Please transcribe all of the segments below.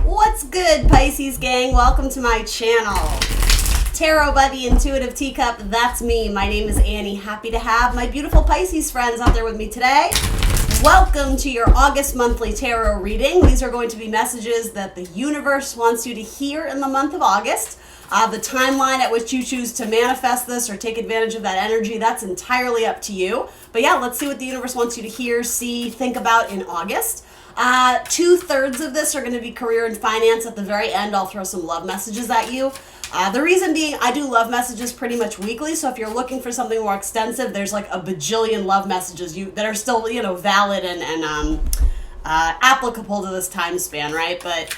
What's good, Pisces gang? Welcome to my channel. Tarot Buddy, Intuitive Teacup, that's me. My name is Annie. Happy to have my beautiful Pisces friends out there with me today. Welcome to your August monthly tarot reading. These are going to be messages that the universe wants you to hear in the month of August. The timeline at which you choose to manifest this or take advantage of that energy, that's entirely up to you. But yeah, let's see what the universe wants you to hear, see, think about in August. 2/3 of this are going to be career and finance. At the very end, I'll throw some love messages at you. The reason being, I do love messages pretty much weekly, so if you're looking for something more extensive, there's like a bajillion love messages that are still, valid and applicable to this time span, right? But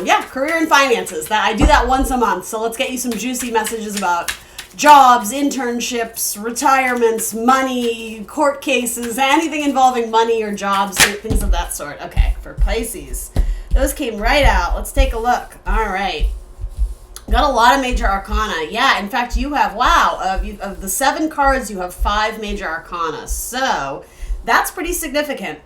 yeah, career and finances. I do that once a month, so let's get you some juicy messages about jobs, internships, retirements, money, court cases, anything involving money or jobs, things of that sort. Okay, for Pisces, those came right out. Let's take a look. All right. Got a lot of major arcana. Yeah, in fact, you have, of the 7 cards, you have 5 major arcana. So that's pretty significant.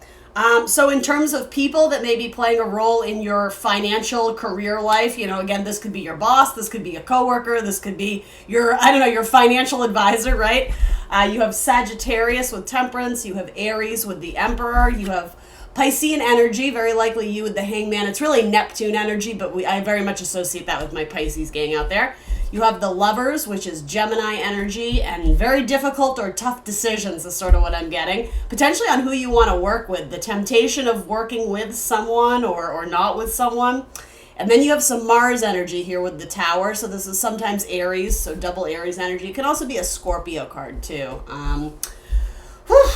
So in terms of people that may be playing a role in your financial career life, again, this could be your boss, this could be a coworker, this could be your financial advisor, right? You have Sagittarius with Temperance, you have Aries with the Emperor, you have Piscean energy, very likely you with the Hangman. It's really Neptune energy, but I very much associate that with my Pisces gang out there. You have the Lovers, which is Gemini energy, and very difficult or tough decisions is sort of what I'm getting. Potentially on who you want to work with, the temptation of working with someone or not with someone. And then you have some Mars energy here with the Tower, so this is sometimes Aries, so double Aries energy. It can also be a Scorpio card too.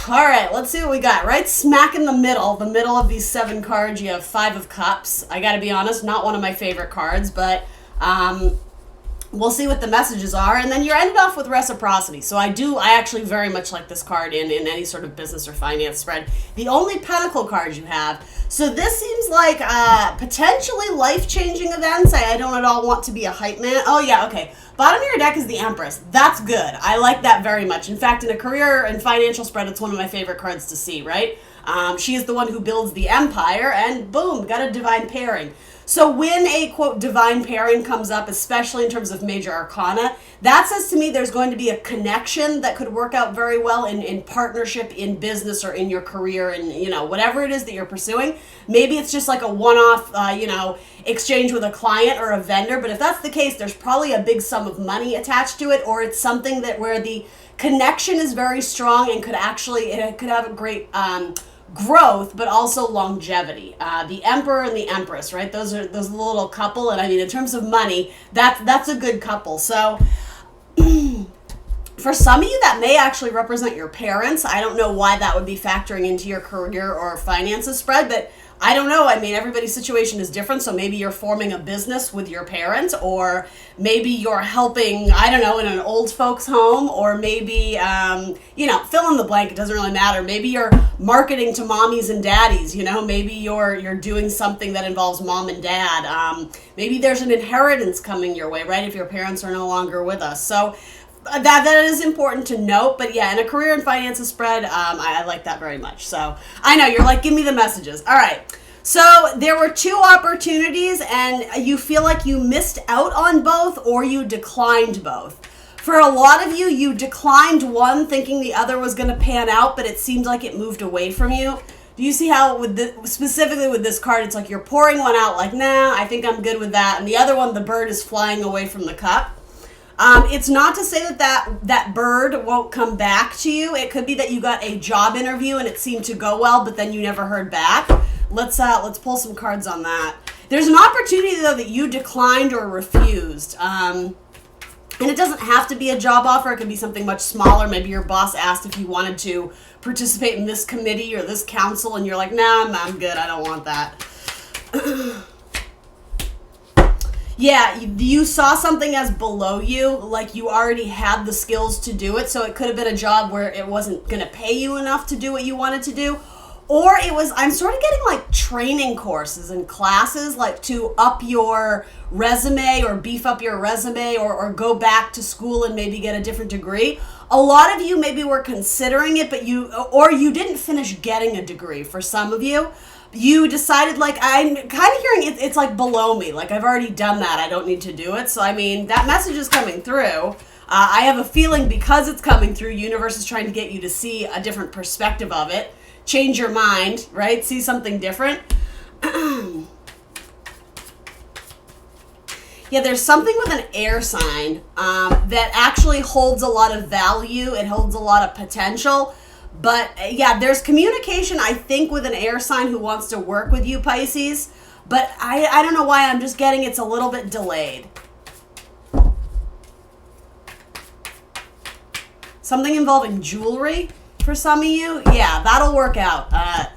All right, let's see what we got. Right smack in the middle of these 7 cards, you have 5 of Cups. I gotta be honest, not one of my favorite cards, but we'll see what the messages are. And then you're ended off with Reciprocity. So I actually very much like this card in any sort of business or finance spread. The only Pentacle card you have. So this seems like potentially life-changing events. I don't at all want to be a hype man. Oh yeah, okay. Bottom of your deck is the Empress. That's good. I like that very much. In fact, in a career and financial spread, it's one of my favorite cards to see, right? She is the one who builds the empire, and boom, got a divine pairing. So when a, quote, divine pairing comes up, especially in terms of major arcana, that says to me there's going to be a connection that could work out very well in partnership, in business, or in your career, and, whatever it is that you're pursuing. Maybe it's just like a one-off, exchange with a client or a vendor, but if that's the case, there's probably a big sum of money attached to it, or it's something where the connection is very strong and it could have a great growth, but also longevity. The Emperor and the Empress, right? Those are the little couple, and I mean, in terms of money, that's a good couple. So for some of you, that may actually represent your parents. I don't know why that would be factoring into your career or finances spread, but I don't know. I mean, everybody's situation is different, so maybe you're forming a business with your parents, or maybe you're helping, I don't know, in an old folks home, or maybe, fill in the blank, it doesn't really matter. Maybe you're marketing to mommies and daddies, maybe you're doing something that involves mom and dad. Maybe there's an inheritance coming your way, right, if your parents are no longer with us. So that is important to note, but yeah, in a career and finances spread, I like that very much. So I know you're like, give me the messages. All right. So there were 2 opportunities, and you feel like you missed out on both, or you declined both. For a lot of you, you declined one thinking the other was going to pan out, but it seemed like it moved away from you. Do you see how specifically with this card, it's like you're pouring one out like, nah, I think I'm good with that. And the other one, the bird is flying away from the cup. It's not to say that bird won't come back to you. It could be that you got a job interview and it seemed to go well, but then you never heard back. Let's pull some cards on that. There's an opportunity, though, that you declined or refused. And it doesn't have to be a job offer. It could be something much smaller. Maybe your boss asked if you wanted to participate in this committee or this council, and you're like, nah, I'm good. I don't want that. Yeah, you saw something as below you, like you already had the skills to do it, so it could have been a job where it wasn't going to pay you enough to do what you wanted to do, Or I'm sort of getting like training courses and classes like to up your resume or beef up your resume or go back to school and maybe get a different degree. A lot of you maybe were considering it, but you didn't finish getting a degree. For some of you, you decided like, I'm kind of hearing it's like below me. Like I've already done that. I don't need to do it. So I mean, that message is coming through. I have a feeling because it's coming through, universe is trying to get you to see a different perspective of it. Change your mind, right? See something different. Yeah, there's something with an air sign that actually holds a lot of value. It holds a lot of potential. But yeah, there's communication, I think, with an air sign who wants to work with you, Pisces. But I don't know why, I'm just getting it's a little bit delayed. Something involving jewelry for some of you. Yeah, that'll work out.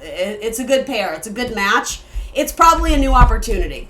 It's a good pair. It's a good match. It's probably a new opportunity.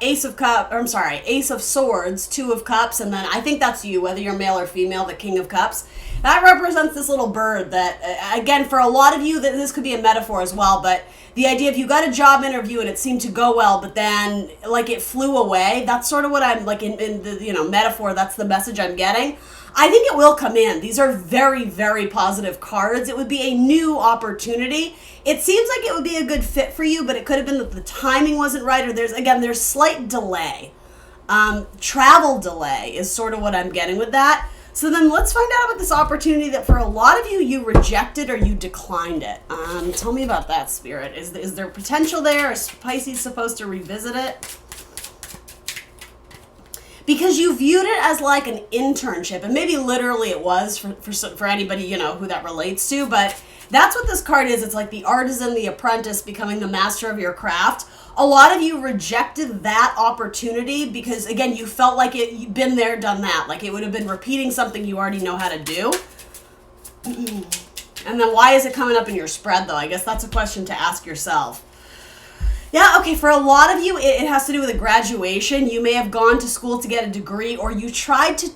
Ace of Swords, Two of Cups, and then I think that's you, whether you're male or female, the King of Cups. That represents this little bird that, again, for a lot of you, this could be a metaphor as well, but the idea of you got a job interview and it seemed to go well, but then, like, it flew away. That's sort of what I'm, like, in the, metaphor, that's the message I'm getting. I think it will come in. These are very, very positive cards. It would be a new opportunity. It seems like it would be a good fit for you, but it could have been that the timing wasn't right, or there's slight delay. Travel delay is sort of what I'm getting with that. So then let's find out about this opportunity that for a lot of you, you rejected or you declined it. Tell me about that, Spirit. Is there potential there? Is Pisces supposed to revisit it? Because you viewed it as like an internship, and maybe literally it was for anybody, who that relates to, but that's what this card is. It's like the artisan, the apprentice, becoming the master of your craft. A lot of you rejected that opportunity because, again, you felt like you'd been there, done that. Like it would have been repeating something you already know how to do. And then why is it coming up in your spread, though? I guess that's a question to ask yourself. Yeah, okay, for a lot of you, it has to do with a graduation. You may have gone to school to get a degree, or you tried to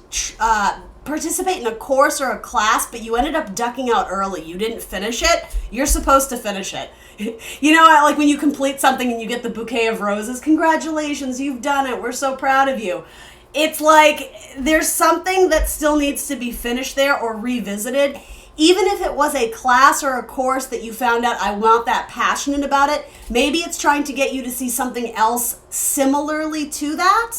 participate in a course or a class, but you ended up ducking out early. You didn't finish it. You're supposed to finish it. Like when you complete something and you get the bouquet of roses, congratulations, you've done it. We're so proud of you. It's like there's something that still needs to be finished there or revisited. Even if it was a class or a course that you found out, I'm not that passionate about it, maybe it's trying to get you to see something else similarly to that.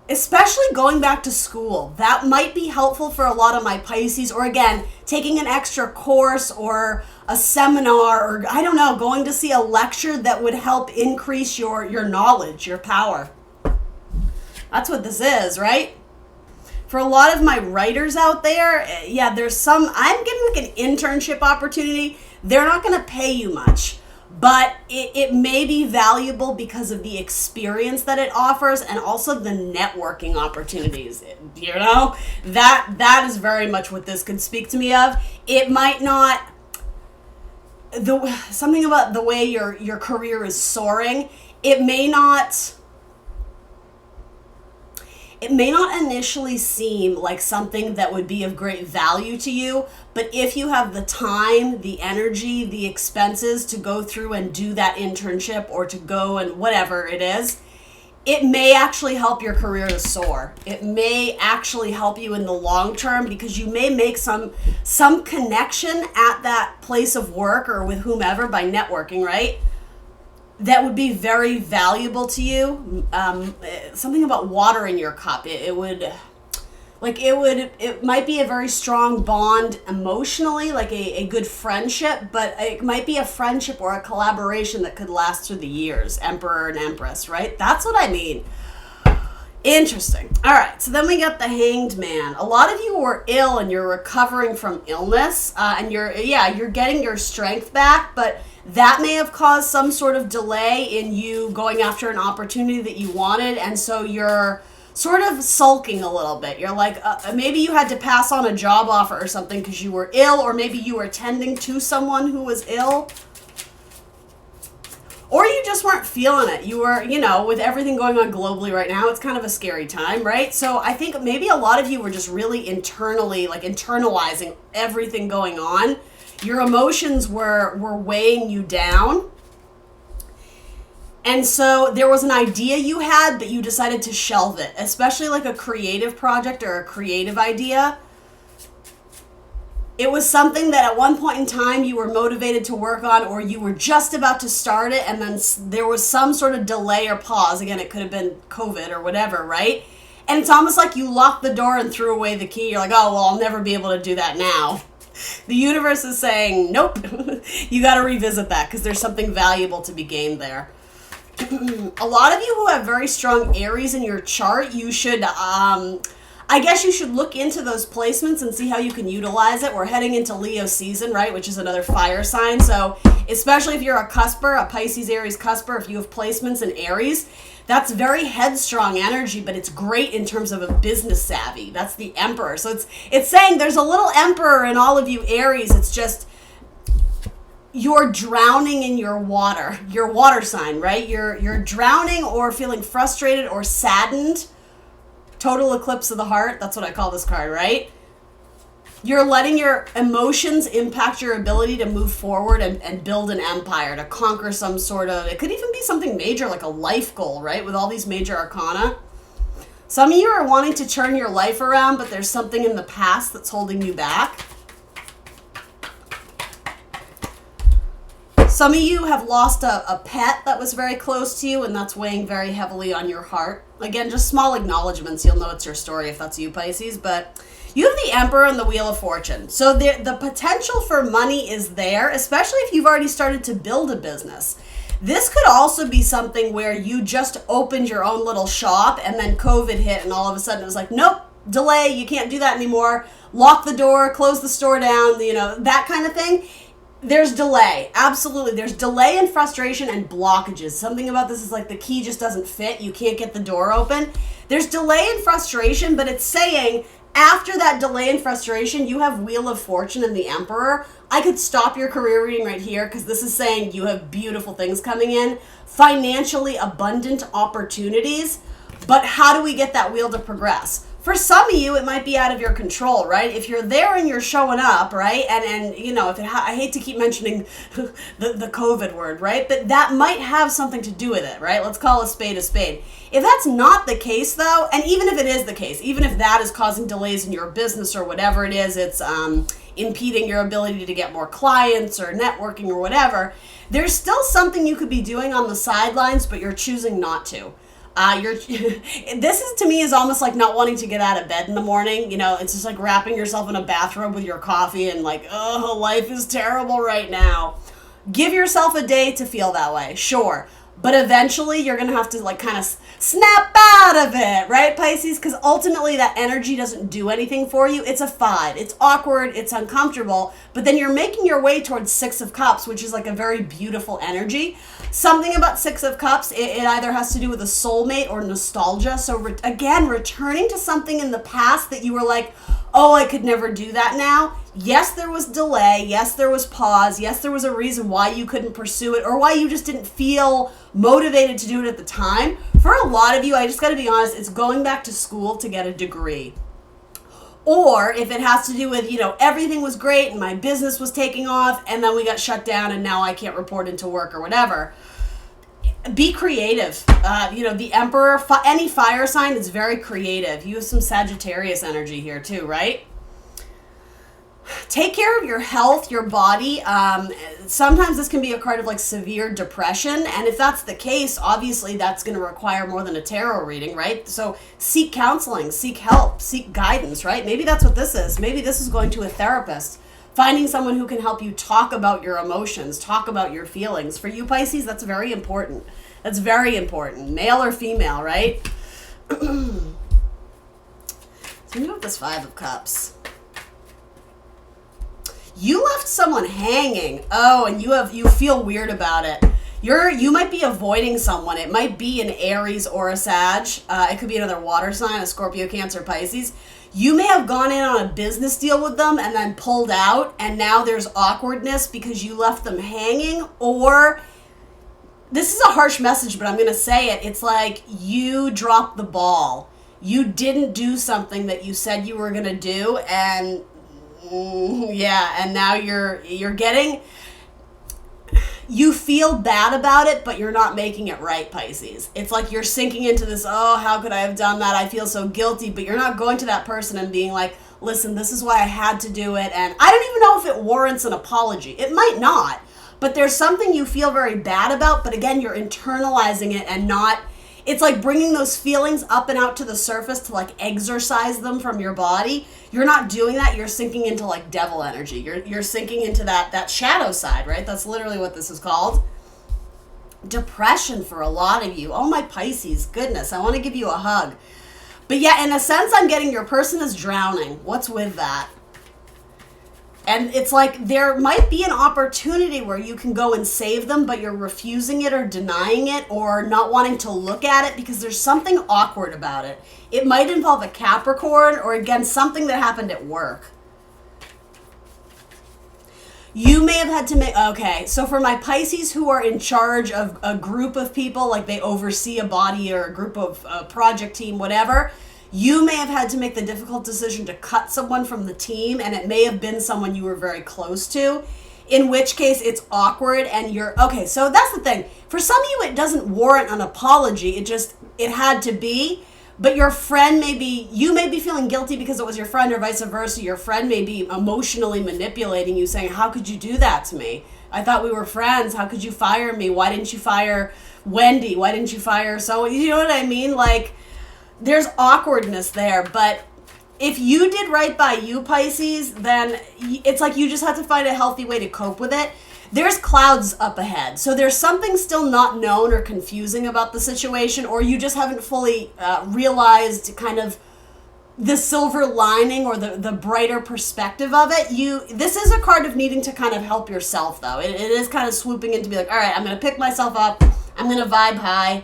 Especially going back to school. That might be helpful for a lot of my Pisces, or again, taking an extra course or a seminar, or I don't know, going to see a lecture that would help increase your knowledge, your power. That's what this is, right? For a lot of my writers out there, yeah, I'm getting like an internship opportunity. They're not going to pay you much, but it may be valuable because of the experience that it offers and also the networking opportunities. That is very much what this could speak to me of. It might not, something about the way your career is soaring, it may not initially seem like something that would be of great value to you, but if you have the time, the energy, the expenses to go through and do that internship or to go and whatever it is, it may actually help your career to soar. It may actually help you in the long term because you may make some connection at that place of work or with whomever by networking, right? That would be very valuable to you. Something about water in your cup. It might be a very strong bond emotionally, like a good friendship, but it might be a friendship or a collaboration that could last through the years. Emperor and Empress, right? That's what I mean. Interesting. All right, so then we got the Hanged Man. A lot of you were ill and you're recovering from illness, and you're getting your strength back, but that may have caused some sort of delay in you going after an opportunity that you wanted, and so you're sort of sulking a little bit. You're like, maybe you had to pass on a job offer or something because you were ill, or maybe you were tending to someone who was ill. Or you just weren't feeling it. You were, with everything going on globally right now, it's kind of a scary time, right? So I think maybe a lot of you were just really internally, like internalizing everything going on. Your emotions were weighing you down. And so there was an idea you had, but you decided to shelve it, especially like a creative project or a creative idea. It was something that at one point in time you were motivated to work on, or you were just about to start it, and then there was some sort of delay or pause. Again, it could have been COVID or whatever, right? And it's almost like you locked the door and threw away the key. You're like, oh, well, I'll never be able to do that now. The universe is saying, nope, you got to revisit that because there's something valuable to be gained there. A lot of you who have very strong Aries in your chart, you should, I guess you should look into those placements and see how you can utilize it. We're heading into Leo season, right, which is another fire sign. So especially if you're a cusper, a Pisces Aries cusper, if you have placements in Aries, that's very headstrong energy, but it's great in terms of a business savvy. That's the Emperor. So it's saying there's a little Emperor in all of you Aries. It's just you're drowning in your water sign, right? You're drowning or feeling frustrated or saddened. Total eclipse of the heart. That's what I call this card, right? You're letting your emotions impact your ability to move forward and build an empire, to conquer some sort of, it could even be something major like a life goal, right? With all these major arcana. Some of you are wanting to turn your life around, but there's something in the past that's holding you back. Some of you have lost a pet that was very close to you, and that's weighing very heavily on your heart. Again, just small acknowledgements. You'll know it's your story if that's you, Pisces. But you have the Emperor and the Wheel of Fortune. So the potential for money is there, especially if you've already started to build a business. This could also be something where you just opened your own little shop and then COVID hit and all of a sudden it was like, nope, delay, you can't do that anymore. Lock the door, close the store down, that kind of thing. There's delay. Absolutely. There's delay and frustration and blockages. Something about this is like the key just doesn't fit. You can't get the door open. There's delay and frustration, but it's saying after that delay and frustration, you have Wheel of Fortune and the Emperor. I could stop your career reading right here because this is saying you have beautiful things coming in, financially abundant opportunities. But how do we get that wheel to progress? For some of you, it might be out of your control, right? If you're there and you're showing up, right? And I hate to keep mentioning the COVID word, right? But that might have something to do with it, right? Let's call a spade a spade. If that's not the case, though, and even if it is the case, even if that is causing delays in your business or whatever it is, it's impeding your ability to get more clients or networking or whatever, there's still something you could be doing on the sidelines, but you're choosing not to. This is to me is almost like not wanting to get out of bed in the morning. It's just like wrapping yourself in a bathrobe with your coffee and like, oh, life is terrible right now. Give yourself a day to feel that way, sure. But eventually you're going to have to like kind of snap out of it, right, Pisces? Because ultimately that energy doesn't do anything for you. It's a 5. It's awkward. It's uncomfortable. But then you're making your way towards 6 of Cups, which is like a very beautiful energy. Something about 6 of Cups, it either has to do with a soulmate or nostalgia. So again, returning to something in the past that you were like, oh, I could never do that now. Yes, there was delay. Yes, there was pause. Yes, there was a reason why you couldn't pursue it or why you just didn't feel motivated to do it at the time. For a lot of you, I just got to be honest, it's going back to school to get a degree. Or if it has to do with, everything was great and my business was taking off and then we got shut down and now I can't report into work or whatever. Be creative. The Emperor, any fire sign is very creative. You have some Sagittarius energy here too, right? Take care of your health, your body. Sometimes this can be a card of like severe depression. And if that's the case, obviously that's going to require more than a tarot reading, right? So seek counseling, seek help, seek guidance, right? Maybe that's what this is. Maybe this is going to a therapist. Finding someone who can help you talk about your emotions, talk about your feelings. For you, Pisces, that's very important. That's very important. Male or female, right? So you have this 5 of Cups. You left someone hanging. Oh, and you feel weird about it. You might be avoiding someone. It might be an Aries or a Sag. It could be another water sign, a Scorpio, Cancer, Pisces. You may have gone in on a business deal with them and then pulled out, and now there's awkwardness because you left them hanging. Or, this is a harsh message, but I'm going to say it. It's like you dropped the ball. You didn't do something that you said you were going to do, and Yeah, and now you're getting, you feel bad about it, but you're not making it right, Pisces. It's like you're sinking into this, oh, how could I have done that? I feel so guilty, but you're not going to that person and being like, listen, this is why I had to do it, and I don't even know if it warrants an apology. It might not, but there's something you feel very bad about, but again, you're internalizing it and not, it's like bringing those feelings up and out to the surface to like exorcise them from your body. You're not doing that. You're sinking into like devil energy. You're sinking into that shadow side, right? That's literally what this is called. Depression for a lot of you. Oh, my Pisces, goodness, I want to give you a hug. But yeah, in a sense, I'm getting your person is drowning. What's with that? And it's like there might be an opportunity where you can go and save them, but you're refusing it or denying it or not wanting to look at it because there's something awkward about it. It might involve a Capricorn or, again, something that happened at work. You may have had to make, okay, so for my Pisces who are in charge of a group of people, like they oversee a body or a group of a project team, whatever, you may have had to make the difficult decision to cut someone from the team, and it may have been someone you were very close to, in which case it's awkward and you're, okay, so that's the thing. For some of you, it doesn't warrant an apology. It had to be, but your friend you may be feeling guilty because it was your friend or vice versa. Your friend may be emotionally manipulating you, saying, how could you do that to me? I thought we were friends. How could you fire me? Why didn't you fire Wendy? Why didn't you fire so, you know what I mean? Like, there's awkwardness there, but if you did right by you, Pisces, then it's like you just have to find a healthy way to cope with it. There's clouds up ahead, so there's something still not known or confusing about the situation, or you just haven't fully realized kind of the silver lining or the brighter perspective of it. This is a card of needing to kind of help yourself, though. It is kind of swooping in to be like, all right, I'm going to pick myself up, I'm going to vibe high.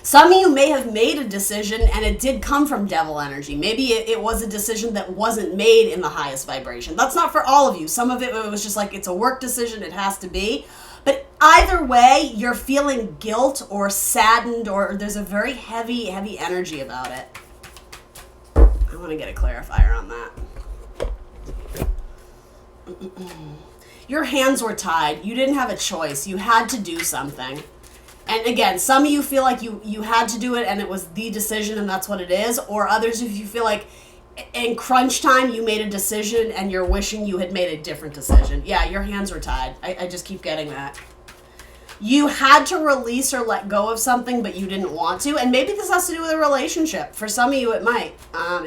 Some of you may have made a decision and it did come from devil energy. Maybe it was a decision that wasn't made in the highest vibration. That's not for all of you. Some of it was just like, it's a work decision, it has to be. But either way, you're feeling guilt or saddened, or there's a very heavy, heavy energy about it. I want to get a clarifier on that. Your hands were tied. You didn't have a choice. You had to do something. And again, some of you feel like you had to do it and it was the decision and that's what it is. Or others of you feel like in crunch time you made a decision and you're wishing you had made a different decision. Yeah, your hands were tied. I just keep getting that. You had to release or let go of something, but you didn't want to. And maybe this has to do with a relationship. For some of you, it might.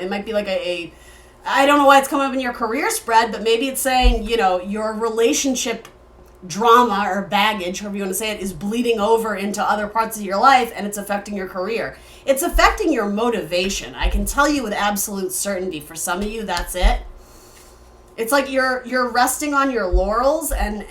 It might be like I don't know why it's coming up in your career spread, but maybe it's saying, your relationship drama or baggage, however you want to say it, is bleeding over into other parts of your life and it's affecting your career. It's affecting your motivation. I can tell you with absolute certainty, for some of you, that's it. It's like you're resting on your laurels and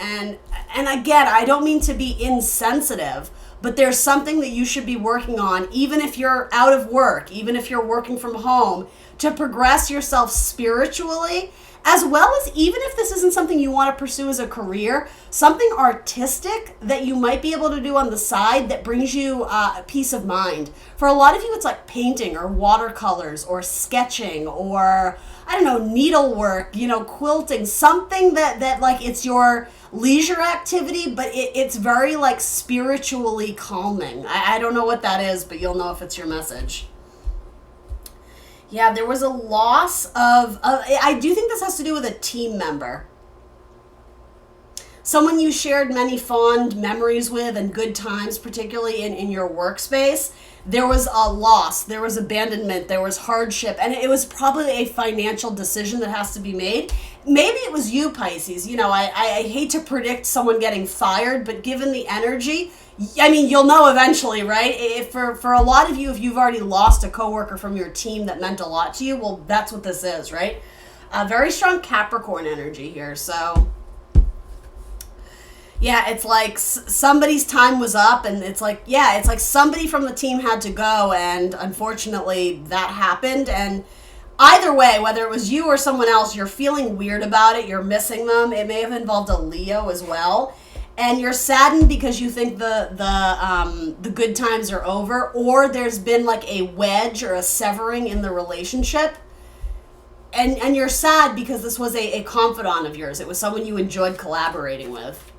again, I don't mean to be insensitive, but there's something that you should be working on, even if you're out of work, even if you're working from home, to progress yourself spiritually. As well as, even if this isn't something you want to pursue as a career, something artistic that you might be able to do on the side that brings you peace of mind. For a lot of you, it's like painting or watercolors or sketching or, I don't know, needlework, quilting, something that like it's your leisure activity, but it's very like spiritually calming. I don't know what that is, but you'll know if it's your message. Yeah, there was a loss of I do think this has to do with a team member. Someone you shared many fond memories with and good times, particularly in your workspace. There was a loss, there was abandonment, there was hardship, and it was probably a financial decision that has to be made. Maybe it was you, Pisces. I hate to predict someone getting fired, but given the energy, I mean, you'll know eventually, right? If for a lot of you, if you've already lost a coworker from your team that meant a lot to you, well, that's what this is, right? Very strong Capricorn energy here. So, yeah, it's like somebody's time was up, and it's like somebody from the team had to go, and unfortunately that happened. And either way, whether it was you or someone else, you're feeling weird about it. You're missing them. It may have involved a Leo as well. And you're saddened because you think the good times are over, or there's been like a wedge or a severing in the relationship. and you're sad because this was a confidant of yours. It was someone you enjoyed collaborating with.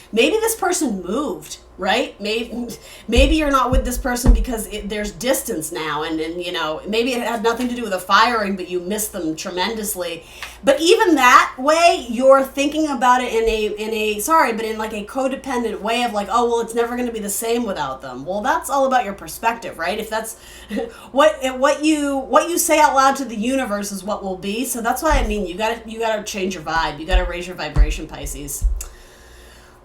Maybe this person moved, right? Maybe you're not with this person because there's distance now, and you know, maybe it had nothing to do with a firing, but you miss them tremendously. But even that way, you're thinking about it in like a codependent way of like, oh well, it's never going to be the same without them. Well, that's all about your perspective, right? If that's what you say out loud to the universe is what will be. So that's why I mean, you gotta change your vibe. You gotta raise your vibration, Pisces.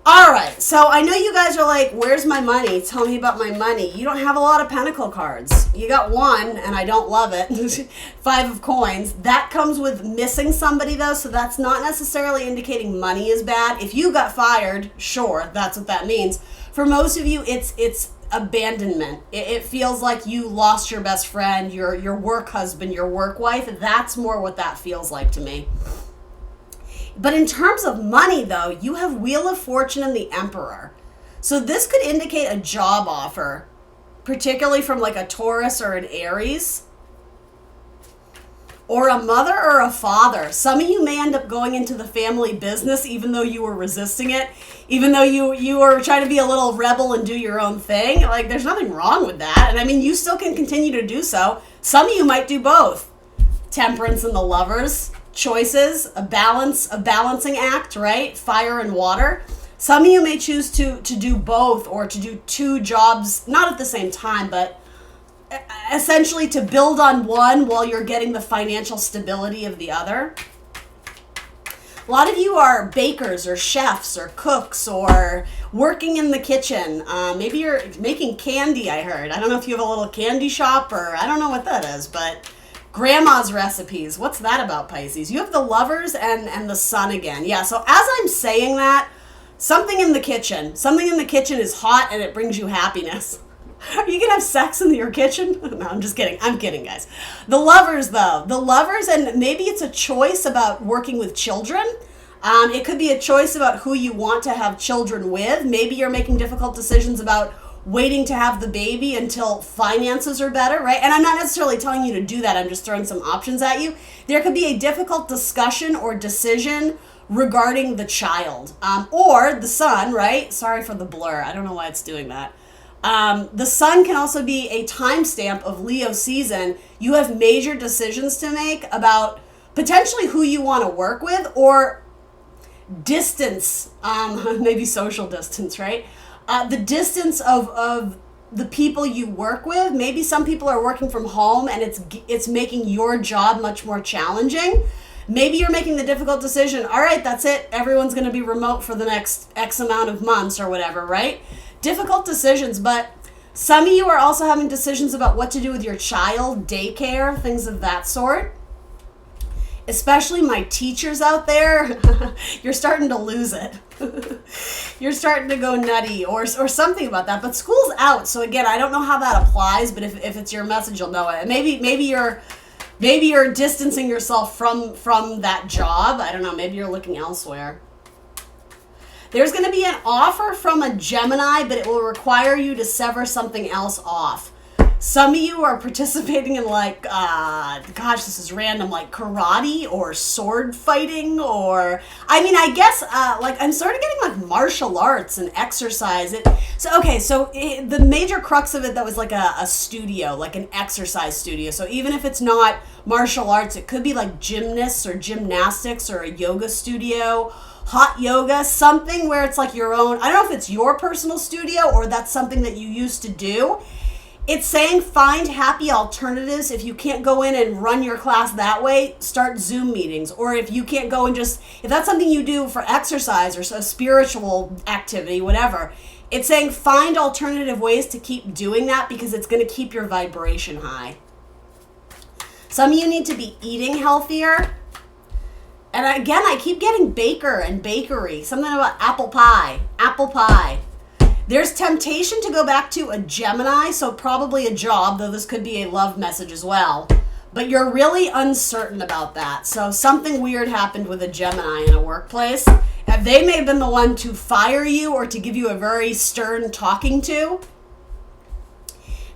All right, so I know you guys are like, where's my money? Tell me about my money. You don't have a lot of pentacle cards. You got one, and I don't love it. 5 of coins. That comes with missing somebody, though, so that's not necessarily indicating money is bad. If you got fired, sure, that's what that means. For most of you, it's abandonment. It feels like you lost your best friend, your work husband, your work wife. That's more what that feels like to me. But in terms of money, though, you have Wheel of Fortune and the Emperor. So this could indicate a job offer, particularly from like a Taurus or an Aries, or a mother or a father. Some of you may end up going into the family business even though you were resisting it, even though you were trying to be a little rebel and do your own thing. Like, there's nothing wrong with that. And I mean, you still can continue to do so. Some of you might do both. Temperance and the Lovers. Choices, a balancing act, right? Fire and water. Some of you may choose to do both, or to do 2 jobs, not at the same time, but essentially to build on one while you're getting the financial stability of the other. A lot of you are bakers or chefs or cooks or working in the kitchen. Maybe you're making candy, I heard. I don't know if you have a little candy shop, or I don't know what that is, but grandma's recipes. What's that about, Pisces? You have the Lovers and the Sun again. Yeah, so as I'm saying that, something in the kitchen is hot and it brings you happiness. Are you going to have sex in your kitchen? No, I'm just kidding. I'm kidding, guys. The Lovers, though. The Lovers, and maybe it's a choice about working with children. It could be a choice about who you want to have children with. Maybe you're making difficult decisions about waiting to have the baby until finances are better, right? And I'm not necessarily telling you to do that. I'm just throwing some options at you. There could be a difficult discussion or decision regarding the child, or the Sun, right? Sorry for the blur. I don't know why it's doing that. The Sun can also be a timestamp of Leo season. You have major decisions to make about potentially who you want to work with, or distance, maybe social distance, right? The distance of the people you work with. Maybe some people are working from home and it's making your job much more challenging. Maybe you're making the difficult decision, all right, that's it, everyone's going to be remote for the next X amount of months or whatever, right? Difficult decisions, but some of you are also having decisions about what to do with your child, daycare, things of that sort. Especially my teachers out there, you're starting to lose it. You're starting to go nutty or something about that. But school's out, so again, I don't know how that applies. But if it's your message, you'll know it. Maybe you're distancing yourself from that job. I don't know. Maybe you're looking elsewhere. There's going to be an offer from a Gemini, but it will require you to sever something else off. Some of you are participating in like, gosh, this is random, like karate or sword fighting, or, I mean, I guess, like, I'm sort of getting like martial arts and exercise. The major crux of it, that was like a studio, like an exercise studio. So even if it's not martial arts, it could be like gymnasts or gymnastics or a yoga studio, hot yoga, something where it's like your own. I don't know if it's your personal studio or that's something that you used to do. It's saying find happy alternatives. If you can't go in and run your class that way, start Zoom meetings. Or if you can't go and if that's something you do for exercise or a spiritual activity, whatever, it's saying find alternative ways to keep doing that because it's going to keep your vibration high. Some of you need to be eating healthier. And again, I keep getting baker and bakery. Something about apple pie. There's temptation to go back to a Gemini, so probably a job, though this could be a love message as well. But you're really uncertain about that. So something weird happened with a Gemini in a workplace. They may have been the one to fire you or to give you a very stern talking to.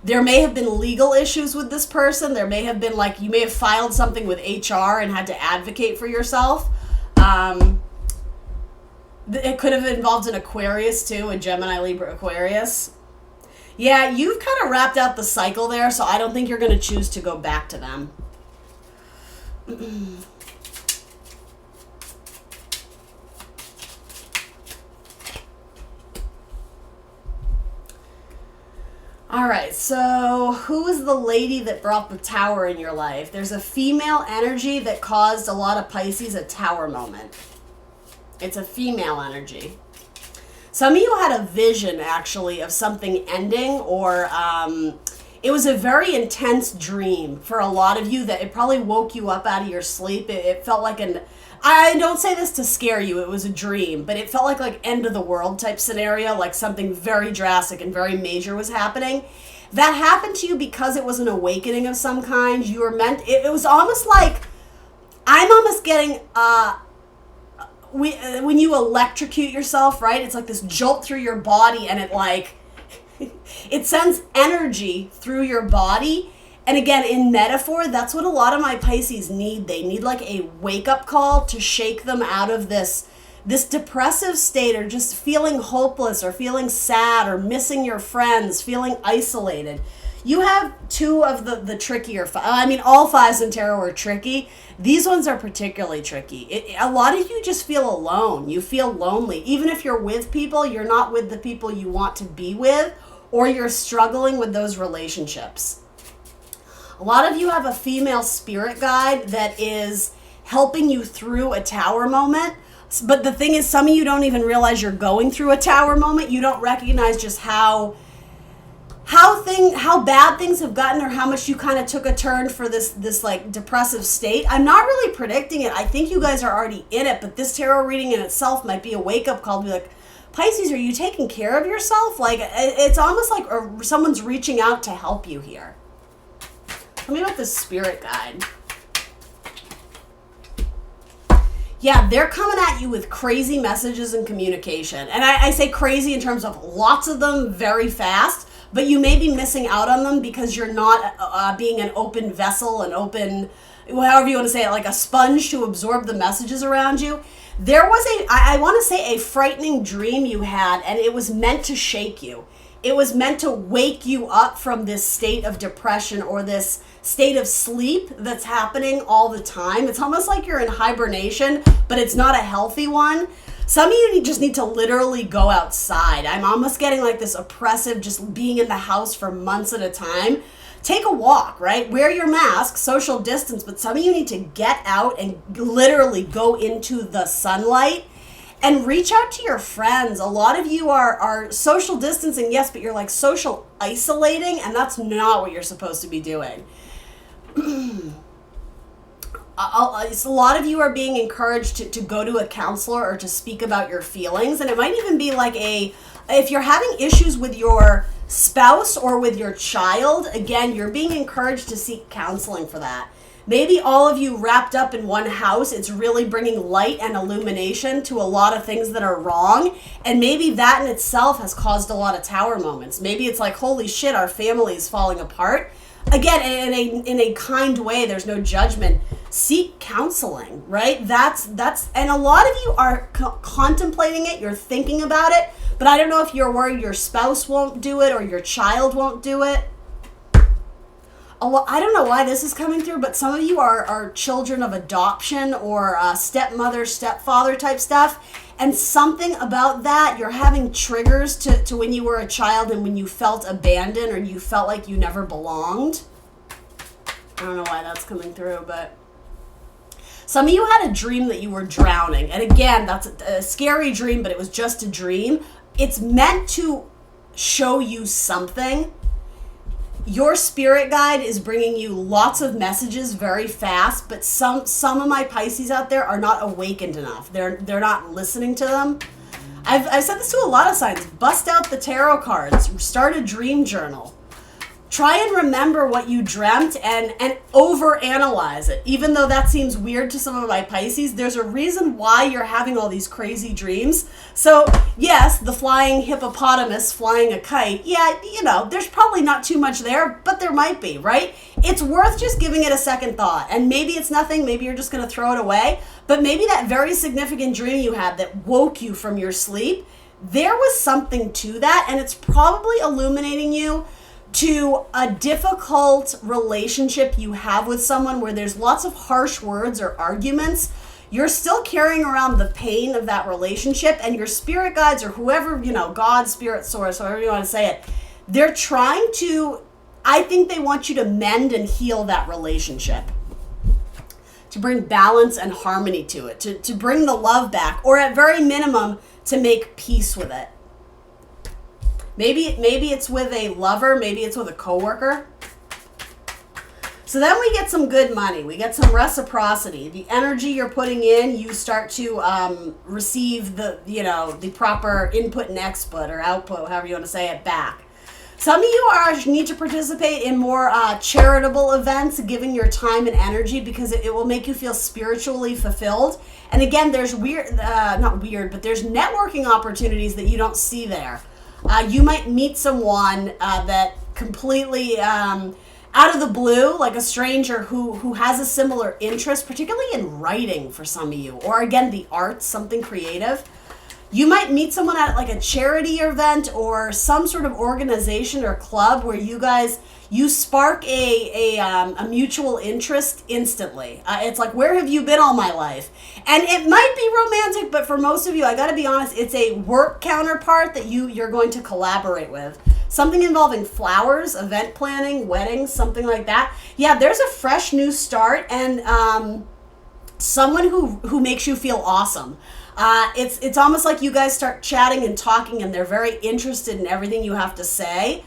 There may have been legal issues with this person. There may have been like, you may have filed something with HR and had to advocate for yourself. It could have involved an Aquarius too, a Gemini, Libra, Aquarius. Yeah, you've kind of wrapped out the cycle there, so I don't think you're going to choose to go back to them. All right, so who is the lady that brought the tower in your life? There's a female energy that caused a lot of Pisces a tower moment. It's a female energy. Some of you had a vision, actually, of something ending, or it was a very intense dream for a lot of you that it probably woke you up out of your sleep. It felt like I don't say this to scare you, it was a dream, but it felt like end of the world type scenario, like something very drastic and very major was happening. That happened to you because it was an awakening of some kind. You were meant, it was almost like, I'm almost getting, when you electrocute yourself, right? It's like this jolt through your body, and it sends energy through your body. And again, in metaphor, that's what a lot of my Pisces need. They need like a wake-up call to shake them out of this depressive state, or just feeling hopeless, or feeling sad, or missing your friends, feeling isolated. You have two of the trickier, all fives in tarot are tricky. These ones are particularly tricky. A lot of you just feel alone. You feel lonely. Even if you're with people, you're not with the people you want to be with, or you're struggling with those relationships. A lot of you have a female spirit guide that is helping you through a tower moment. But the thing is, some of you don't even realize you're going through a tower moment. You don't recognize just how bad things have gotten, or how much you kind of took a turn for this like depressive state. I'm not really predicting it. I think you guys are already in it, but this tarot reading in itself might be a wake-up call to be like, Pisces, are you taking care of yourself? Like, it's almost like someone's reaching out to help you here. Tell me about this spirit guide. Yeah, they're coming at you with crazy messages and communication. And I say crazy in terms of lots of them very fast, but you may be missing out on them because you're not being an open vessel, an open, however you want to say it, like a sponge to absorb the messages around you. There was I want to say a frightening dream you had, and it was meant to shake you. It was meant to wake you up from this state of depression, or this state of sleep that's happening all the time. It's almost like you're in hibernation, but it's not a healthy one. Some of you just need to literally go outside. I'm almost getting like this oppressive, just being in the house for months at a time. Take a walk, right? Wear your mask, social distance, but some of you need to get out and literally go into the sunlight and reach out to your friends. A lot of you are social distancing, yes, but you're like social isolating, and that's not what you're supposed to be doing. A lot of you are being encouraged to go to a counselor or to speak about your feelings, and it might even be like if you're having issues with your spouse or with your child, again, you're being encouraged to seek counseling for that. Maybe all of you wrapped up in one house, it's really bringing light and illumination to a lot of things that are wrong. And maybe that in itself has caused a lot of tower moments. Maybe it's like, holy shit, our family is falling apart. Again, in a kind way, there's no judgment. Seek counseling, right? And a lot of you are contemplating it, you're thinking about it, but I don't know if you're worried your spouse won't do it or your child won't do it. I don't know why this is coming through, but some of you are children of adoption or stepmother, stepfather type stuff. And something about that, you're having triggers to when you were a child and when you felt abandoned or you felt like you never belonged. I don't know why that's coming through, but some of you had a dream that you were drowning. And again, that's a scary dream, but it was just a dream. It's meant to show you something. Your spirit guide is bringing you lots of messages very fast, but some of my Pisces out there are not awakened enough. They're not listening to them. I've said this to a lot of signs. Bust out the tarot cards. Start a dream journal. try and remember what you dreamt and overanalyze it. Even though that seems weird to some of my Pisces, there's a reason why you're having all these crazy dreams. So yes, the flying hippopotamus flying a kite, yeah, you know, there's probably not too much there, but there might be, right? It's worth just giving it a second thought. And maybe it's nothing, maybe you're just going to throw it away, but maybe that very significant dream you had that woke you from your sleep, there was something to that, and it's probably illuminating you to a difficult relationship you have with someone where there's lots of harsh words or arguments. You're still carrying around the pain of that relationship, and your spirit guides, or whoever, you know, God, spirit, source, however you want to say it, they're trying to, I think they want you to mend and heal that relationship, to bring balance and harmony to it, to bring the love back, or at very minimum, to make peace with it. Maybe it's with a lover, maybe it's with a coworker. So then we get some good money. We get some reciprocity. The energy you're putting in, you start to receive the proper input and output, or output, however you want to say it, back. Some of you need to participate in more charitable events, giving your time and energy, because it will make you feel spiritually fulfilled. And again, there's there's networking opportunities that you don't see there. You might meet someone that completely out of the blue, like a stranger who has a similar interest, particularly in writing for some of you, or again, the arts, something creative. You might meet someone at like a charity event or some sort of organization or club where you spark a mutual interest instantly. It's like, where have you been all my life? And it might be romantic, but for most of you, I got to be honest, it's a work counterpart that you're going to collaborate with. Something involving flowers, event planning, weddings, something like that. Yeah, there's a fresh new start, and someone who makes you feel awesome. It's almost like you guys start chatting and talking, and they're very interested in everything you have to say.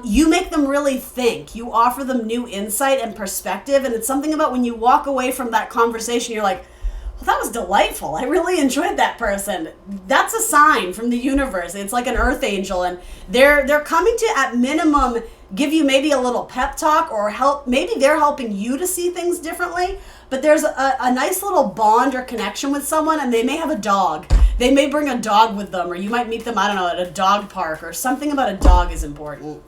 You make them really think. You offer them new insight and perspective, and it's something about when you walk away from that conversation, you're like, well, that was delightful. I really enjoyed that person. That's a sign from the universe. It's like an earth angel, and they're coming to, at minimum, give you maybe a little pep talk, or help. Maybe they're helping you to see things differently. But there's a nice little bond or connection with someone, and they may have a dog. They may bring a dog with them, or you might meet them, I don't know, at a dog park, or something about a dog is important.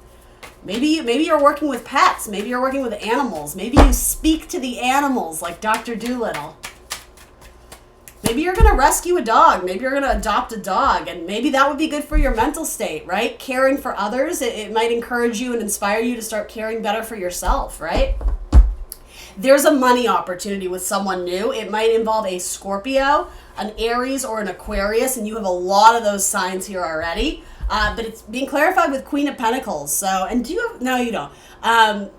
Maybe you're working with pets. Maybe you're working with animals. Maybe you speak to the animals like Dr. Dolittle. Maybe you're going to rescue a dog. Maybe you're going to adopt a dog, and maybe that would be good for your mental state, right? Caring for others, it might encourage you and inspire you to start caring better for yourself, right? There's a money opportunity with someone new. It might involve a Scorpio, an Aries, or an Aquarius, and you have a lot of those signs here already. But it's being clarified with Queen of Pentacles. So, and do you have, no, you don't.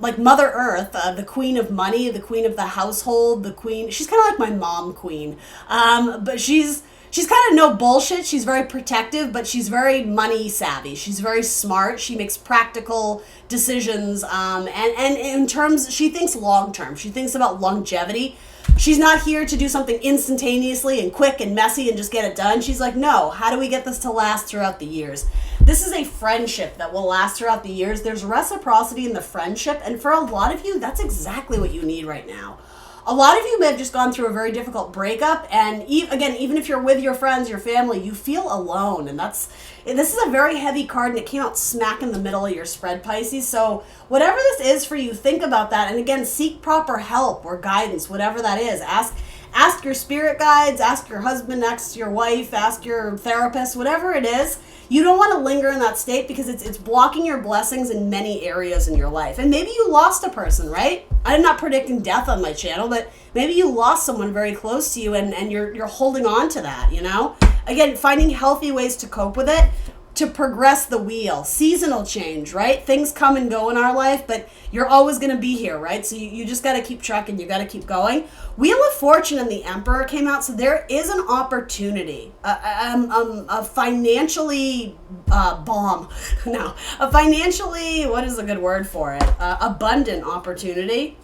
Like Mother Earth, the Queen of Money, the Queen of the Household, the Queen, she's kind of like my mom queen. But she's kind of no bullshit. She's very protective, but she's very money savvy. She's very smart. She makes practical decisions. And in terms, she thinks long term. She thinks about longevity. She's not here to do something instantaneously and quick and messy and just get it done. She's like, no, how do we get this to last throughout the years? This is a friendship that will last throughout the years. There's reciprocity in the friendship. And for a lot of you, that's exactly what you need right now. A lot of you may have just gone through a very difficult breakup, and even if you're with your friends, your family, you feel alone, and this is a very heavy card, and it came out smack in the middle of your spread, Pisces. So whatever this is for you, think about that, and again, seek proper help or guidance, whatever that is. Ask your spirit guides, ask your husband, ask your wife, ask your therapist, whatever it is. You don't want to linger in that state because it's blocking your blessings in many areas in your life. And maybe you lost a person, right? I'm not predicting death on my channel, but maybe you lost someone very close to you and you're holding on to that, you know? Again, finding healthy ways to cope with it, to progress the wheel. Seasonal change, right? Things come and go in our life, but you're always going to be here, right? So you just got to keep trucking. You got to keep going. Wheel of Fortune and the Emperor came out, so there is an opportunity, a financially a financially, what is a good word for it? Abundant opportunity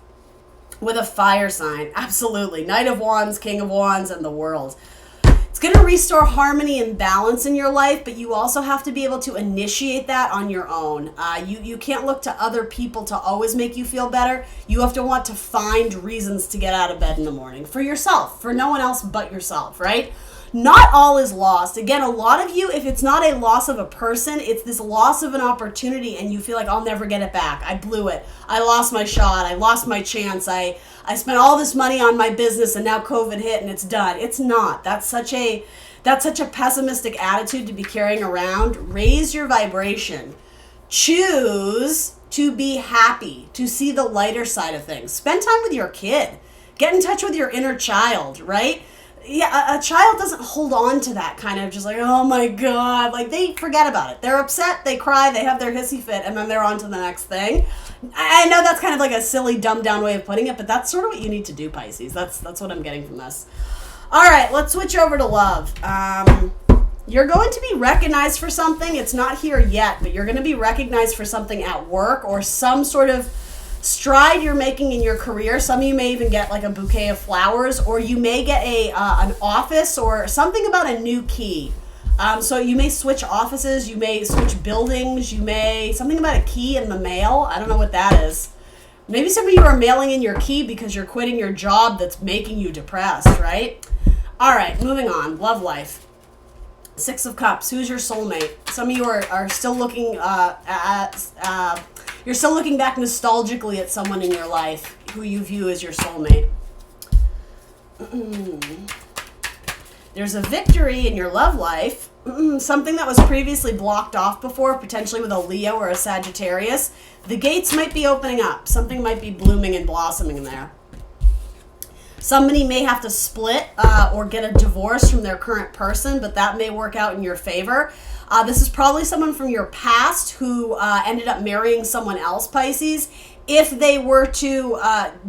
with a fire sign. Absolutely. Knight of Wands, King of Wands, and the World. It's going to restore harmony and balance in your life, but you also have to be able to initiate that on your own. You can't look to other people to always make you feel better. You have to want to find reasons to get out of bed in the morning for yourself, for no one else but yourself, right? Not all is lost. Again, a lot of you, if it's not a loss of a person, it's this loss of an opportunity and you feel like I'll never get it back. I blew it. I lost my shot. I lost my chance. I spent all this money on my business and now COVID hit and it's done. It's not. That's such a pessimistic attitude to be carrying around. Raise your vibration. Choose to be happy, to see the lighter side of things. Spend time with your kid. Get in touch with your inner child, right? Yeah, a child doesn't hold on to that kind of just like, oh my God, like they forget about it. They're upset, they cry, they have their hissy fit, and then they're on to the next thing. I know that's kind of like a silly, dumbed down way of putting it, but that's sort of what you need to do, Pisces. That's what I'm getting from this. All right, let's switch over to love. You're going to be recognized for something. It's not here yet, but you're going to be recognized for something at work or some sort of stride you're making in your career. Some of you may even get like a bouquet of flowers, or you may get an office or something about a new key. So you may switch offices, you may switch buildings, something about a key in the mail. I don't know what that is. Maybe some of you are mailing in your key because you're quitting your job that's making you depressed, right? All right, moving on. Love life. 6 of Cups. Who's your soulmate? Some of you are still looking you're still looking back nostalgically at someone in your life who you view as your soulmate. There's a victory in your love life. Something that was previously blocked off before, potentially with a Leo or a Sagittarius. The gates might be opening up. Something might be blooming and blossoming there. Somebody may have to split or get a divorce from their current person, but that may work out in your favor. This is probably someone from your past who ended up marrying someone else, Pisces. If they were to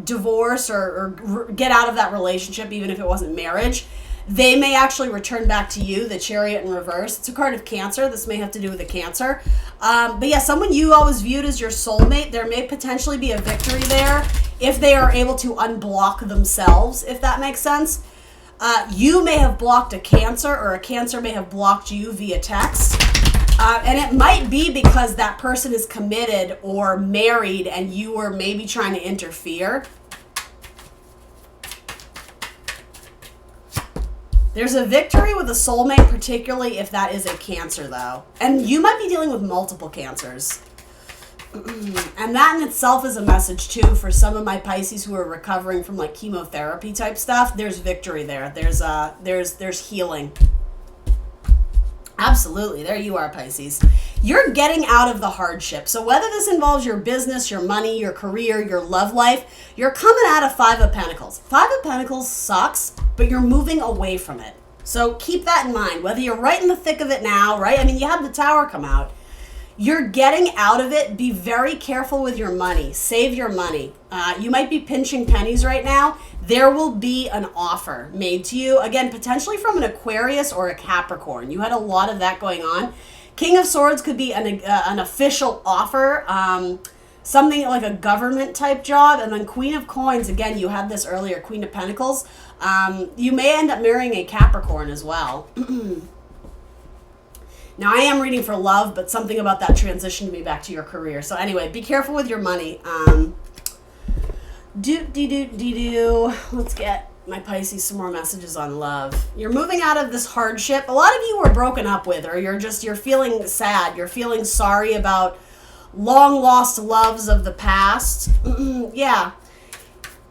divorce or get out of that relationship, even if it wasn't marriage, they may actually return back to you, the Chariot in reverse. It's a card of Cancer. This may have to do with a Cancer. But yeah, someone you always viewed as your soulmate, there may potentially be a victory there if they are able to unblock themselves, if that makes sense. You may have blocked a Cancer, or a Cancer may have blocked you via text. And it might be because that person is committed or married and you were maybe trying to interfere. There's a victory with a soulmate, particularly if that is a Cancer, though. And you might be dealing with multiple Cancers. And that in itself is a message, too, for some of my Pisces who are recovering from, like, chemotherapy type stuff. There's victory there. There's healing. Absolutely. There you are, Pisces. You're getting out of the hardship. So whether this involves your business, your money, your career, your love life, you're coming out of 5 of Pentacles. 5 of Pentacles sucks, but you're moving away from it. So keep that in mind. Whether you're right in the thick of it now, right? I mean, you have the Tower come out. You're getting out of it. Be very careful with your money. Save your money. You might be pinching pennies right now. There will be an offer made to you. Again, potentially from an Aquarius or a Capricorn. You had a lot of that going on. King of Swords could be an official offer. Something like a government type job. And then Queen of Coins, again, you had this earlier, Queen of Pentacles. You may end up marrying a Capricorn as well. Now, I am reading for love, but something about that transitioned me back to your career. So anyway, be careful with your money. Let's get my Pisces some more messages on love. You're moving out of this hardship. A lot of you were broken up with, or you're feeling sad. You're feeling sorry about long lost loves of the past. Yeah.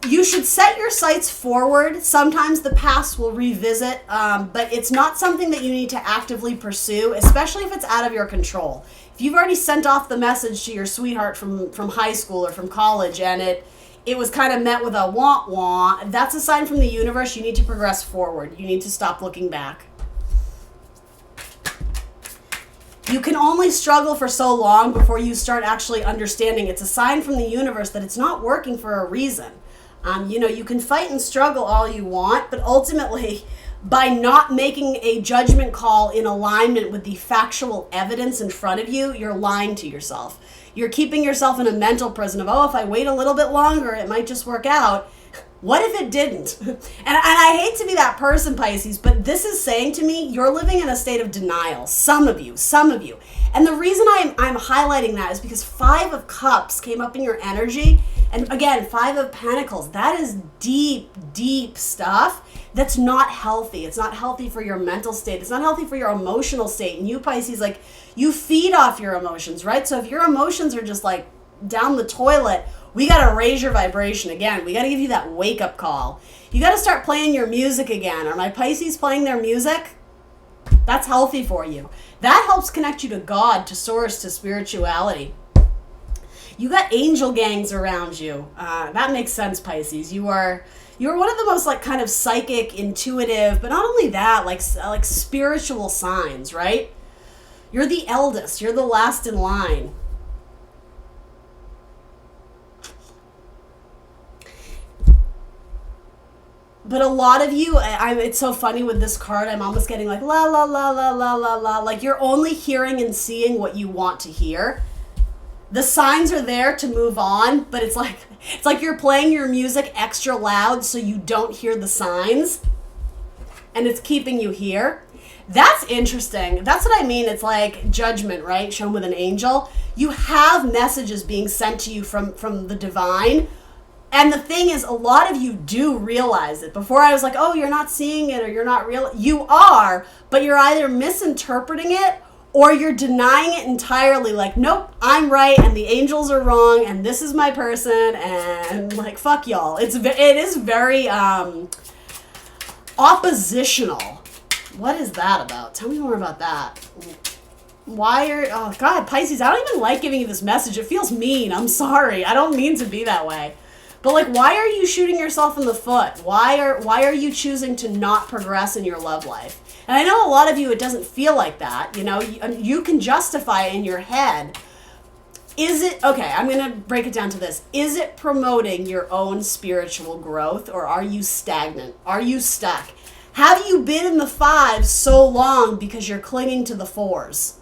You should set your sights forward. Sometimes the past will revisit, but it's not something that you need to actively pursue, especially if it's out of your control. If you've already sent off the message to your sweetheart from high school or from college and it was kind of met with a wah-wah, that's a sign from the universe you need to progress forward. You need to stop looking back. You can only struggle for so long before you start actually understanding. It's a sign from the universe that it's not working for a reason. You can fight and struggle all you want, but ultimately, by not making a judgment call in alignment with the factual evidence in front of you, you're lying to yourself. You're keeping yourself in a mental prison of, if I wait a little bit longer, it might just work out. What if it didn't? And I hate to be that person, Pisces, but this is saying to me, you're living in a state of denial. Some of you. And the reason I'm highlighting that is because 5 of Cups came up in your energy. And again, 5 of Pentacles, that is deep, deep stuff that's not healthy. It's not healthy for your mental state. It's not healthy for your emotional state. And you, Pisces, like, you feed off your emotions, right? So if your emotions are just like down the toilet, we got to raise your vibration again. We got to give you that wake-up call. You got to start playing your music again. Are my Pisces playing their music? That's healthy for you. That helps connect you to God, to source, to spirituality. You got angel gangs around you. That makes sense, Pisces. You're one of the most like kind of psychic, intuitive, but not only that, like spiritual signs, right? You're the eldest. You're the last in line. But a lot of you, it's so funny with this card, I'm almost getting like la la la la la la la. Like you're only hearing and seeing what you want to hear. The signs are there to move on, but it's like you're playing your music extra loud so you don't hear the signs. And it's keeping you here. That's interesting. That's what I mean. It's like judgment, right? Shown with an angel. You have messages being sent to you from the divine. And the thing is, a lot of you do realize it. Before I was like, oh, you're not seeing it or you're not real. You are, but you're either misinterpreting it or you're denying it entirely. Like, nope, I'm right and the angels are wrong and this is my person and like, fuck y'all. It is very oppositional. What is that about? Tell me more about that. Oh God, Pisces, I don't even like giving you this message. It feels mean. I'm sorry. I don't mean to be that way. But like, why are you shooting yourself in the foot? Why are you choosing to not progress in your love life? And I know a lot of you, it doesn't feel like that. You know, you can justify it in your head. Is it, okay, I'm going to break it down to this. Is it promoting your own spiritual growth or are you stagnant? Are you stuck? Have you been in the 5s so long because you're clinging to the 4s?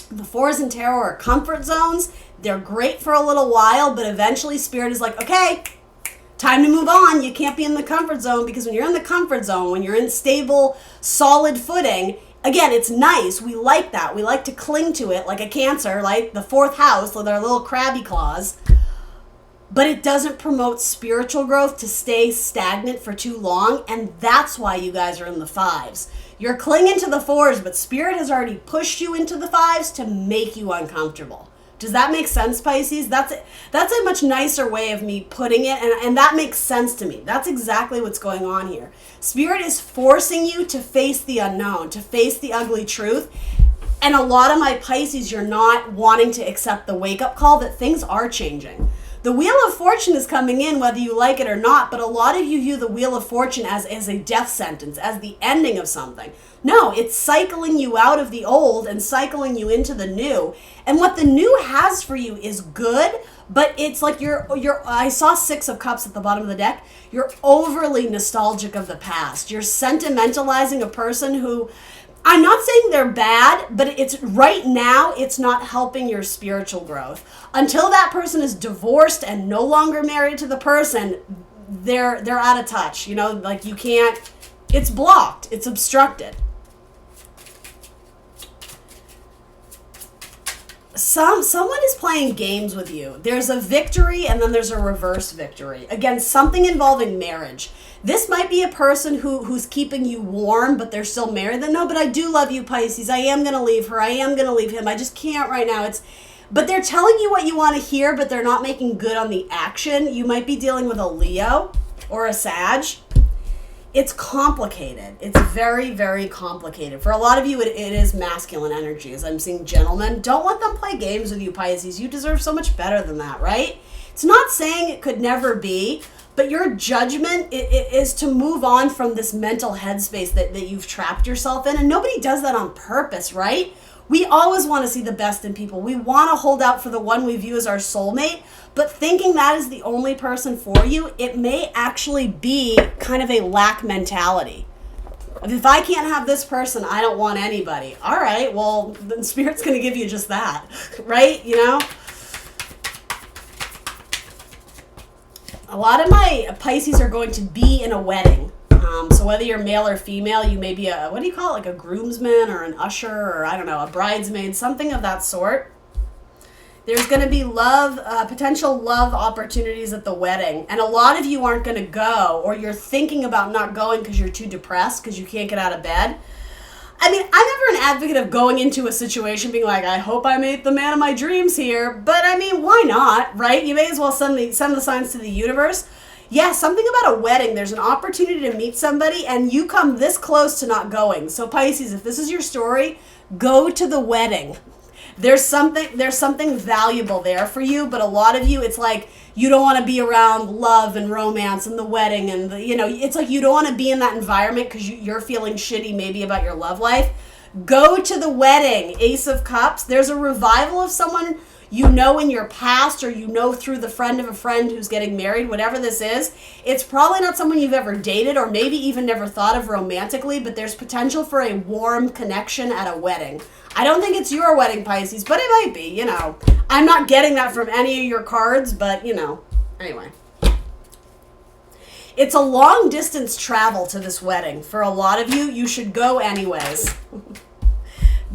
The 4s in tarot are comfort zones. They're great for a little while, but eventually Spirit is like, okay, time to move on. You can't be in the comfort zone because when you're in the comfort zone, when you're in stable, solid footing, again, it's nice. We like that. We like to cling to it like a Cancer, like the 4th house with our little crabby claws. But it doesn't promote spiritual growth to stay stagnant for too long, and that's why you guys are in the 5s. You're clinging to the 4s, but Spirit has already pushed you into the 5s to make you uncomfortable. Does that make sense, Pisces? That's a much nicer way of me putting it, and that makes sense to me. That's exactly what's going on here. Spirit is forcing you to face the unknown, to face the ugly truth. And a lot of my Pisces, you're not wanting to accept the wake-up call that things are changing. The Wheel of Fortune is coming in whether you like it or not, but a lot of you view the Wheel of Fortune as a death sentence, as the ending of something. No, it's cycling you out of the old and cycling you into the new. And what the new has for you is good, but it's like I saw 6 of Cups at the bottom of the deck. You're overly nostalgic of the past. You're sentimentalizing a person who, I'm not saying they're bad, but it's right now, it's not helping your spiritual growth. Until that person is divorced and no longer married to the person, they're out of touch. You know, like you can't, it's blocked, it's obstructed. Someone is playing games with you. There's a victory and then there's a reverse victory. Again, something involving marriage. This might be a person who's keeping you warm, but they're still married. Then no, but I do love you, Pisces. I am going to leave her. I am going to leave him. I just can't right now. But they're telling you what you want to hear, but they're not making good on the action. You might be dealing with a Leo or a Sag. It's complicated. It's very, very complicated. For a lot of you, it is masculine energy. As I'm seeing gentlemen, don't let them play games with you, Pisces. You deserve so much better than that, right? It's not saying it could never be, but your judgment is to move on from this mental headspace that you've trapped yourself in. And nobody does that on purpose, right? We always want to see the best in people. We want to hold out for the one we view as our soulmate, but thinking that is the only person for you, it may actually be kind of a lack mentality. If I can't have this person, I don't want anybody. All right, well, then Spirit's going to give you just that, right? You know? A lot of my Pisces are going to be in a wedding. So whether you're male or female, you may be a, what do you call it, like a groomsman or an usher or I don't know, a bridesmaid, something of that sort. There's going to be love, potential love opportunities at the wedding. And a lot of you aren't going to go, or you're thinking about not going because you're too depressed because you can't get out of bed. I mean, I'm never an advocate of going into a situation being like, I hope I meet the man of my dreams here. But I mean, why not, right? You may as well send the signs to the universe. Yeah, something about a wedding. There's an opportunity to meet somebody and you come this close to not going. So Pisces, if this is your story, go to the wedding. There's something valuable there for you, but a lot of you, it's like you don't want to be around love and romance and the wedding and it's like you don't want to be in that environment because you're feeling shitty maybe about your love life. Go to the wedding. Ace of Cups. There's a revival of someone you know in your past, or you know through the friend of a friend who's getting married, whatever this is. It's probably not someone you've ever dated or maybe even never thought of romantically, but there's potential for a warm connection at a wedding. I don't think it's your wedding, Pisces, but it might be, I'm not getting that from any of your cards, but, anyway. It's a long distance travel to this wedding. For a lot of you, you should go anyways.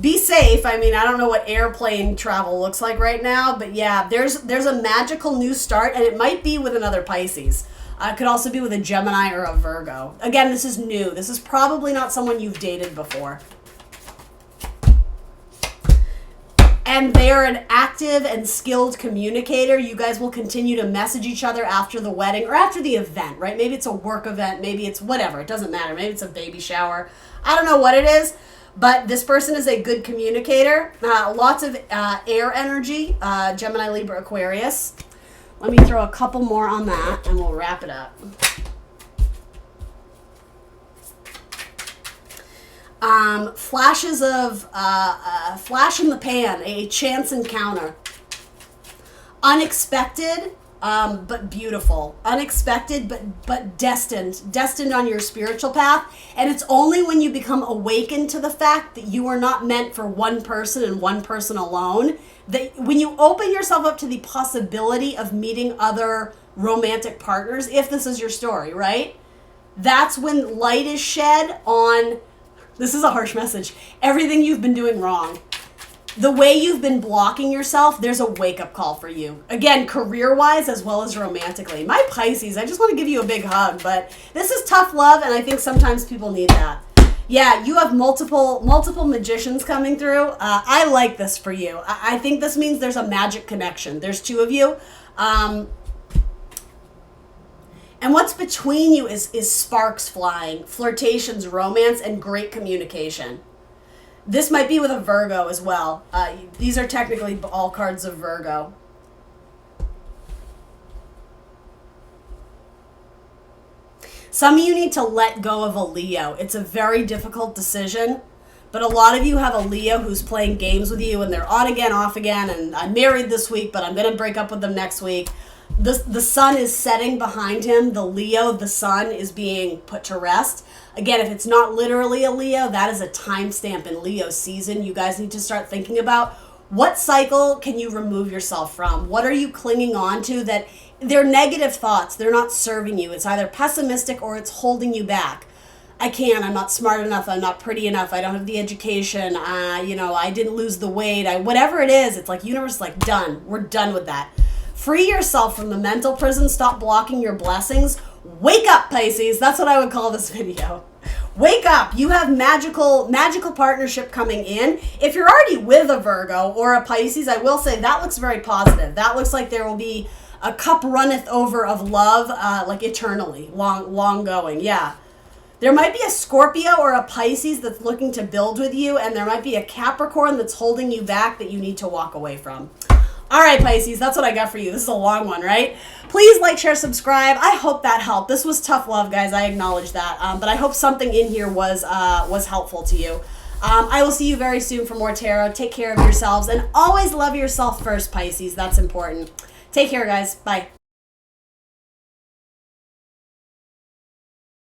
Be safe. I mean, I don't know what airplane travel looks like right now, but yeah, there's a magical new start, and it might be with another Pisces. It could also be with a Gemini or a Virgo. Again, this is new. This is probably not someone you've dated before. And they're an active and skilled communicator. You guys will continue to message each other after the wedding or after the event, right? Maybe it's a work event. Maybe it's whatever. It doesn't matter. Maybe it's a baby shower. I don't know what it is. But this person is a good communicator. Lots of air energy, Gemini, Libra, Aquarius. Let me throw a couple more on that and we'll wrap it up. Flashes of, flash in the pan, a chance encounter. Unexpected, but beautiful. Unexpected, but destined on your spiritual path. And it's only when you become awakened to the fact that you are not meant for one person and one person alone, that when you open yourself up to the possibility of meeting other romantic partners, if this is your story, right? That's when light is shed on, this is a harsh message, everything you've been doing wrong. The way you've been blocking yourself, there's a wake-up call for you. Again, career-wise as well as romantically. My Pisces, I just want to give you a big hug, but this is tough love, and I think sometimes people need that. Yeah, you have multiple magicians coming through. I like this for you. I think this means there's a magic connection. There's two of you. And what's between you is sparks flying, flirtations, romance, and great communication. This might be with a Virgo as well. These are technically all cards of Virgo. Some of you need to let go of a Leo. It's a very difficult decision, but a lot of you have a Leo who's playing games with you and they're on again, off again, and I'm married this week, but I'm going to break up with them next week. The sun is setting behind him. The Leo, the sun, is being put to rest. Again, if it's not literally a Leo, that is a timestamp in Leo season. You guys need to start thinking about what cycle can you remove yourself from? What are you clinging on to that they're negative thoughts? They're not serving you. It's either pessimistic or it's holding you back. I'm not smart enough, I'm not pretty enough, I don't have the education, I didn't lose the weight, whatever it is, it's like universe is like, done. We're done with that. Free yourself from the mental prison. Stop blocking your blessings. Wake up, Pisces. That's what I would call this video. Wake up. You have magical partnership coming in. If you're already with a Virgo or a Pisces, I will say that looks very positive. That looks like there will be a cup runneth over of love, like eternally, long going. Yeah. There might be a Scorpio or a Pisces that's looking to build with you, and there might be a Capricorn that's holding you back that you need to walk away from. All right, Pisces, that's what I got for you. This is a long one, right? Please like, share, subscribe. I hope that helped. This was tough love, guys. I acknowledge that. But I hope something in here was helpful to you. I will see you very soon for more tarot. Take care of yourselves. And always love yourself first, Pisces. That's important. Take care, guys. Bye.